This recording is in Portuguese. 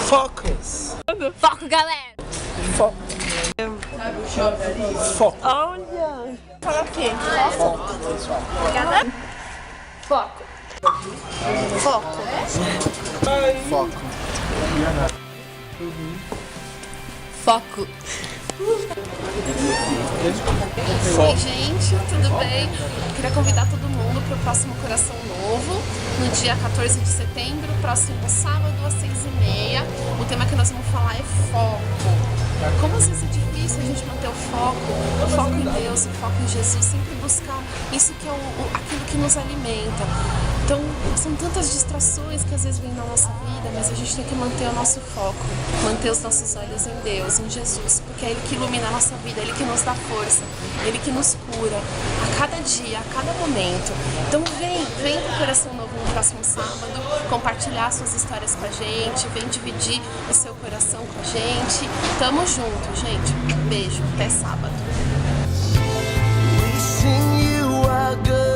Focus. Foco, galera. Foco. Foco. Olha. Fala o quê? Foco. Foco. Foco. Foco. Foco. Oi, gente, tudo bem? Queria convidar todo mundo para o próximo Coração Novo, no dia 14 de setembro, próximo sábado às 6h30. O tema que nós vamos falar é foco. Como às vezes é difícil a gente manter o foco em Deus, o foco em Jesus, sempre buscar isso que é aquilo que nos alimenta. Então, são tantas distrações que às vezes vêm na nossa vida, mas a gente tem que manter o nosso foco, manter os nossos olhos em Deus, em Jesus, porque é Ele que ilumina a nossa vida, é Ele que nos dá força, é Ele que nos cura a cada dia, a cada momento. Então vem pro Coração Novo no próximo sábado, compartilhar suas histórias com a gente, vem dividir o seu coração com a gente. Tamo junto, gente. Beijo, até sábado. We sing you are good.